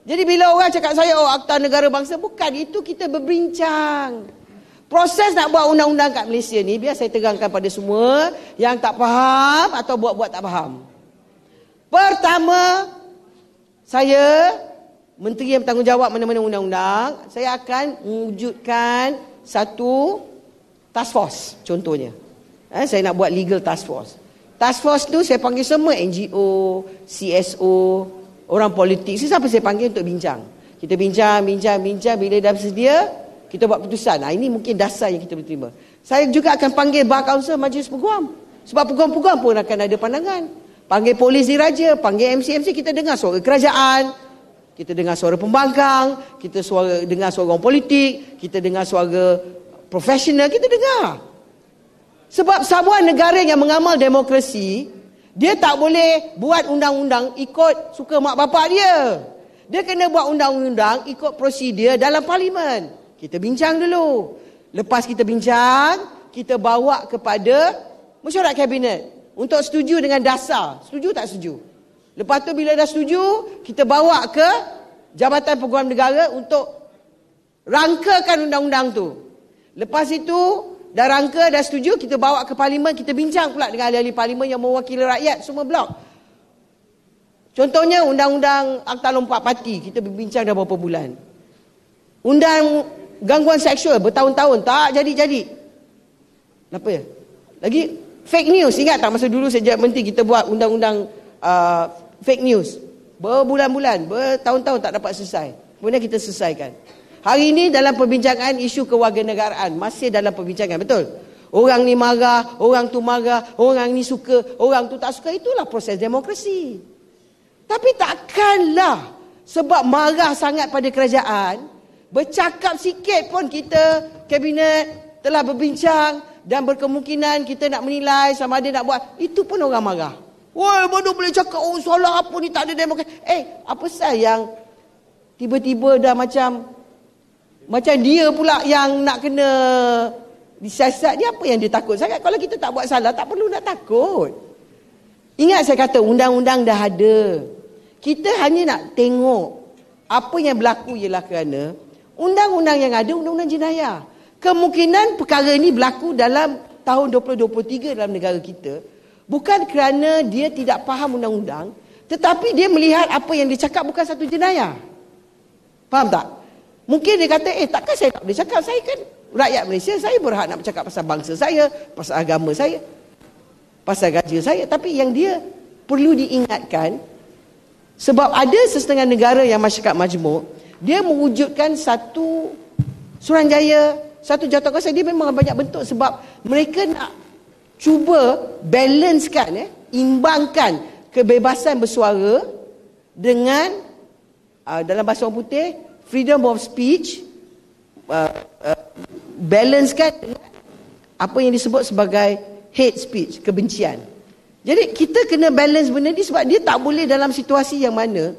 Jadi bila orang cakap saya, oh Akta Negara Bangsa, bukan, itu kita berbincang. Proses nak buat undang-undang kat Malaysia ni, biar saya terangkan pada semua yang tak faham atau buat-buat tak faham. Pertama, saya, Menteri yang bertanggungjawab mana-mana undang-undang, saya akan mewujudkan satu task force, contohnya. Saya nak buat legal task force. Task force tu saya panggil semua NGO, CSO, orang politik. Siapa saya panggil untuk bincang. Kita bincang. Bila dah bersedia, kita buat putusan. Ini mungkin dasar yang kita boleh terima. Saya juga akan panggil Bar Kaunsil Majlis Peguam. Sebab peguam-peguam pun akan ada pandangan. Panggil polis diraja, panggil MC-MC, kita dengar suara kerajaan, kita dengar suara pembangkang, kita dengar suara orang politik, kita dengar suara profesional, kita dengar. Sebab sebuah negara yang mengamal demokrasi, dia tak boleh buat undang-undang ikut suka mak bapak dia. Dia kena buat undang-undang ikut prosedur dalam parlimen. Kita bincang dulu. Lepas kita bincang, kita bawa kepada mesyuarat kabinet untuk setuju dengan dasar. Setuju tak setuju? Lepas tu bila dah setuju, kita bawa ke Jabatan Peguam Negara untuk rangkakan undang-undang tu. Lepas itu, dah rangka, dah setuju, kita bawa ke parlimen, kita bincang pula dengan ahli-ahli parlimen yang mewakili rakyat, semua blok. Contohnya undang-undang Akta Lompat Parti, kita berbincang dah berapa bulan. Undang gangguan seksual bertahun-tahun tak jadi-jadi. Kenapa ya? Lagi fake news, ingat tak masa dulu sejak menteri kita buat undang-undang fake news. Berbulan-bulan, bertahun-tahun tak dapat selesai. Kemudian kita selesaikan. Hari ini dalam perbincangan isu kewarganegaraan, masih dalam perbincangan, betul? Orang ni marah, orang tu marah, orang ni suka, orang tu tak suka, itulah proses demokrasi. Tapi takkanlah sebab marah sangat pada kerajaan, bercakap sikit pun kita kabinet telah berbincang dan berkemungkinan kita nak menilai sama ada nak buat, itu pun orang marah. Woi, mana boleh cakap, oh soalan apa ni tak ada demokrasi. Apa sah yang tiba-tiba dah macam dia pula yang nak kena disiasat. Dia apa yang dia takut sangat? Kalau kita tak buat salah, tak perlu nak takut. Ingat saya kata, undang-undang dah ada. Kita hanya nak tengok apa yang berlaku ialah kerana undang-undang yang ada, undang-undang jenayah. Kemungkinan perkara ini berlaku dalam tahun 2023 dalam negara kita, bukan kerana dia tidak faham undang-undang, tetapi dia melihat apa yang dia cakap bukan satu jenayah. Faham tak? Mungkin dia kata, takkan saya tak boleh cakap, saya kan rakyat Malaysia, saya berhak nak bercakap pasal bangsa saya, pasal agama saya, pasal raja saya. Tapi yang dia perlu diingatkan, sebab ada setengah negara yang masyarakat majmuk, dia mewujudkan satu Suruhanjaya, satu jawatankuasa, dia memang banyak bentuk sebab mereka nak cuba balancekan, imbangkan kebebasan bersuara dengan dalam bahasa orang putih, freedom of speech, balancekan dengan apa yang disebut sebagai hate speech, kebencian. Jadi kita kena balance benda ni sebab dia tak boleh dalam situasi yang mana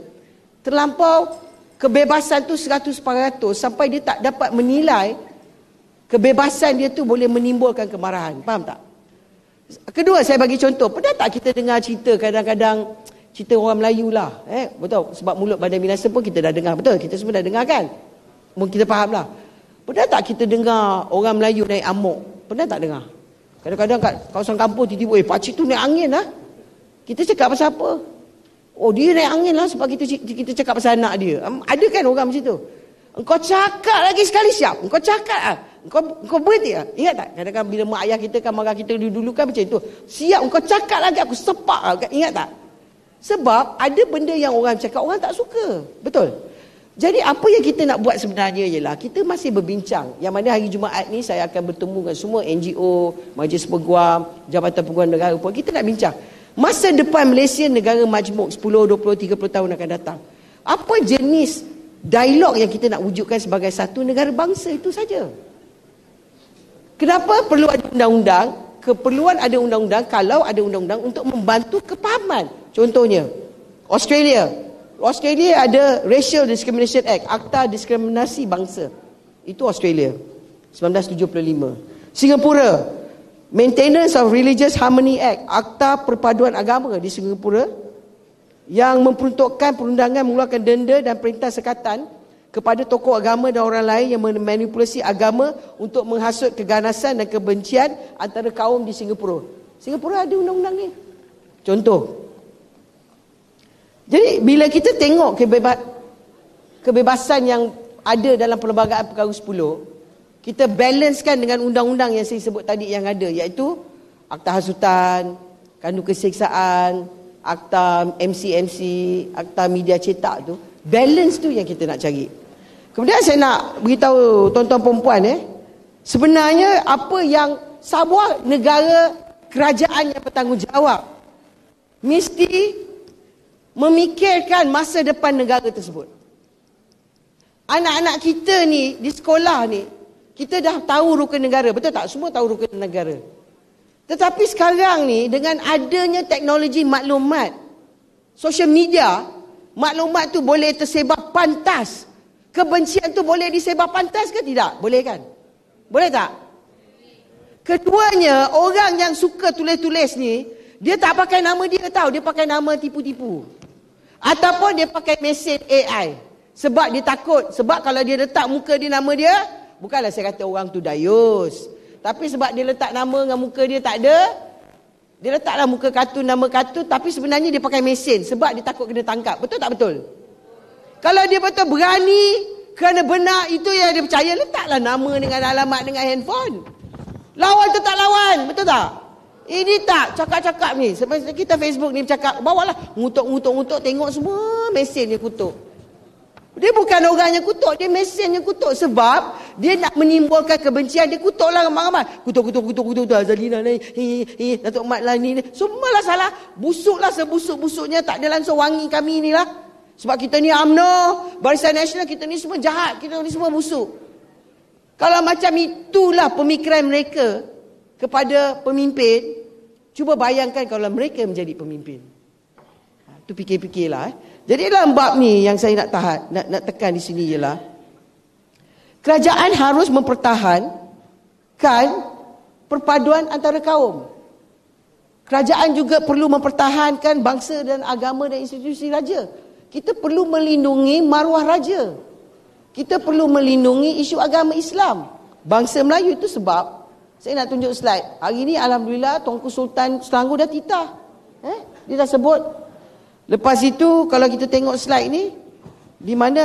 terlampau kebebasan tu 100% sampai dia tak dapat menilai kebebasan dia tu boleh menimbulkan kemarahan. Faham tak? Kedua, saya bagi contoh. Pernah tak kita dengar cerita kadang-kadang cerita orang Melayu lah, betul? Sebab mulut badan binasa pun kita dah dengar, betul? Kita semua dah dengar kan? Mungkin kita faham lah. Pernah tak kita dengar orang Melayu naik amok? Pernah tak dengar? Kadang-kadang kat kawasan kampung tiba-tiba, pakcik tu naik angin lah. Kita cakap pasal apa? Oh, dia naik angin lah sebab kita cakap pasal anak dia. Ada kan orang macam tu? Engkau cakap lagi sekali siap. Engkau cakap lah. Engkau berhenti lah. Ingat tak? Kadang-kadang bila mak ayah kita kan marah kita dulu kan macam tu. Siap, engkau cakap lagi aku sepak lah. Ingat tak? Sebab ada benda yang orang cakap orang tak suka. Betul? Jadi apa yang kita nak buat sebenarnya ialah kita masih berbincang. Yang mana hari Jumaat ni saya akan bertemu dengan semua NGO, Majlis Peguam, Jabatan Peguam Negara pun. Kita nak bincang. Masa depan Malaysia negara majmuk 10, 20, 30 tahun akan datang. Apa jenis dialog yang kita nak wujudkan sebagai satu negara bangsa, itu saja. Kenapa perlu ada undang-undang? Keperluan ada undang-undang kalau ada undang-undang untuk membantu kepahaman. Contohnya, Australia ada Racial Discrimination Act, Akta Diskriminasi Bangsa. Itu Australia, 1975. Singapura, Maintenance of Religious Harmony Act, Akta Perpaduan Agama di Singapura, yang memperuntukkan perundangan mengeluarkan denda dan perintah sekatan kepada tokoh agama dan orang lain yang memanipulasi agama untuk menghasut keganasan dan kebencian antara kaum di Singapura. Singapura ada undang-undang ni. Contoh. Jadi bila kita tengok kebebasan yang ada dalam Perlembagaan Perkara 10, kita balancekan dengan undang-undang yang saya sebut tadi yang ada, iaitu Akta Hasutan, Kanun Keseksaan, Akta MCMC, Akta Media Cetak tu. Balance tu yang kita nak cari. Kemudian saya nak beritahu tuan-tuan perempuan, sebenarnya apa yang sebuah negara kerajaan yang bertanggungjawab mesti memikirkan masa depan negara tersebut. Anak-anak kita ni di sekolah ni, kita dah tahu rukun negara, betul tak? Semua tahu rukun negara. Tetapi sekarang ni dengan adanya teknologi maklumat, social media, maklumat tu boleh tersebar pantas. Kebencian tu boleh disebar pantas ke tidak? Boleh kan? Boleh tak? Keduanya, orang yang suka tulis-tulis ni, dia tak pakai nama dia tahu, dia pakai nama tipu-tipu. Ataupun dia pakai mesin AI. Sebab dia takut. Sebab kalau dia letak muka dia nama dia, bukanlah saya kata orang tu dayus. Tapi sebab dia letak nama dengan muka dia tak ada, dia letaklah muka kartun, nama kartun, tapi sebenarnya dia pakai mesin. Sebab dia takut kena tangkap. Betul tak betul? Kalau dia betul berani, kerana benar, itu yang dia percaya, letaklah nama dengan alamat dengan handphone. Lawan tu tak lawan. Betul tak? Ini tak, cakap-cakap ni. Sebab kita Facebook ni bercakap, bawalah ngutuk-ngutuk, tengok semua mesin dia kutuk. Dia bukan orang yang kutuk, dia mesin yang kutuk. Sebab dia nak menimbulkan kebencian, dia kutuklah ramai-ramai. Kutuk, Azalina ni, Datuk Mat lah ni. Semualah salah. Busuklah sebusuk-busuknya, tak ada langsung wangi kami ni lah. Sebab kita ni UMNO, Barisan Nasional, kita ni semua jahat, kita ni semua busuk. Kalau macam itulah pemikiran mereka kepada pemimpin, cuba bayangkan kalau mereka menjadi pemimpin. Itu fikir-fikirlah. Jadi dalam bab ni yang saya nak tekan di sini ialah kerajaan harus mempertahankan perpaduan antara kaum. Kerajaan juga perlu mempertahankan bangsa dan agama dan institusi raja. Kita perlu melindungi maruah raja. Kita perlu melindungi isu agama Islam. Bangsa Melayu itu sebab saya nak tunjuk slide. Hari ni alhamdulillah Tuanku Sultan Selangor dah titah. Dia dah sebut. Lepas itu kalau kita tengok slide ni, di mana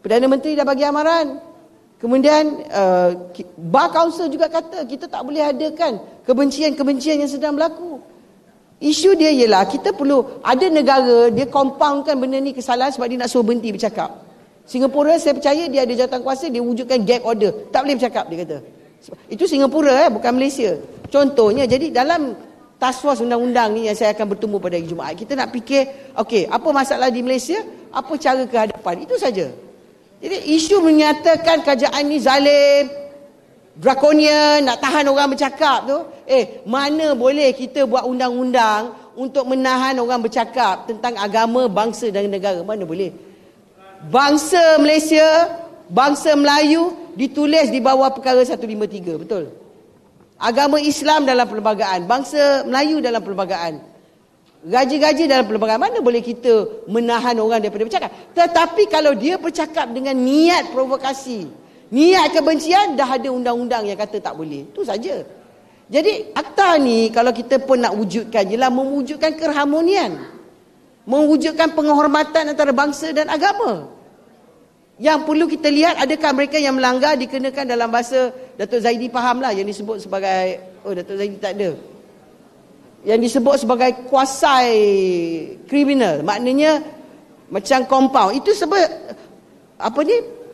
Perdana Menteri dah bagi amaran. Kemudian Bar Council juga kata kita tak boleh adakan kebencian-kebencian yang sedang berlaku. Isu dia ialah kita perlu, ada negara dia compoundkan benda ni kesalahan sebab dia nak suruh berhenti bercakap. Singapura saya percaya dia ada jawatan kuasa, dia wujudkan gag order. Tak boleh bercakap dia kata. Itu Singapura bukan Malaysia. Contohnya, jadi dalam task force undang-undang ni yang saya akan bertemu pada hari Jumaat, kita nak fikir, okey, apa masalah di Malaysia, apa cara kehadapan, itu saja. Jadi isu menyatakan kerajaan ni zalim, drakonian, nak tahan orang bercakap tu, mana boleh kita buat undang-undang untuk menahan orang bercakap tentang agama, bangsa dan negara, mana boleh. Bangsa Malaysia, bangsa Melayu ditulis di bawah perkara 153, betul? Agama Islam dalam perlembagaan, bangsa Melayu dalam perlembagaan, gaji-gaji dalam perlembagaan, mana boleh kita menahan orang daripada bercakap. Tetapi kalau dia bercakap dengan niat provokasi, niat kebencian, dah ada undang-undang yang kata tak boleh. Itu saja. Jadi akta ni kalau kita pun nak wujudkan, ialah mewujudkan keharmonian, mewujudkan penghormatan antara bangsa dan agama. Yang perlu kita lihat, adakah mereka yang melanggar dikenakan dalam bahasa Datuk Zaidi fahamlah yang disebut sebagai, Datuk Zaidi tak ada, yang disebut sebagai kuasai kriminal, maknanya macam compound. Itu sebab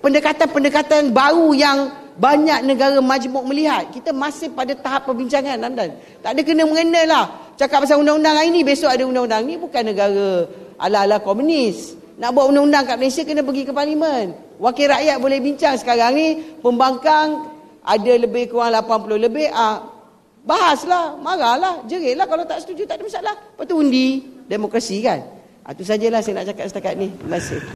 pendekatan-pendekatan baru yang banyak negara majmuk melihat. Kita masih pada tahap perbincangan, Namdan. Tak ada kena-mengena lah. Cakap pasal undang-undang hari ni, besok ada undang-undang. Ni bukan negara ala-ala komunis. Nak buat undang-undang kat Malaysia kena pergi ke parlimen. Wakil rakyat boleh bincang. Sekarang ni pembangkang ada lebih kurang 80 lebih. Bahaslah, marahlah, jeritlah. Kalau tak setuju tak ada masalah. Lepas tu undi demokrasi kan. Itu sajalah saya nak cakap setakat ni. Terima kasih.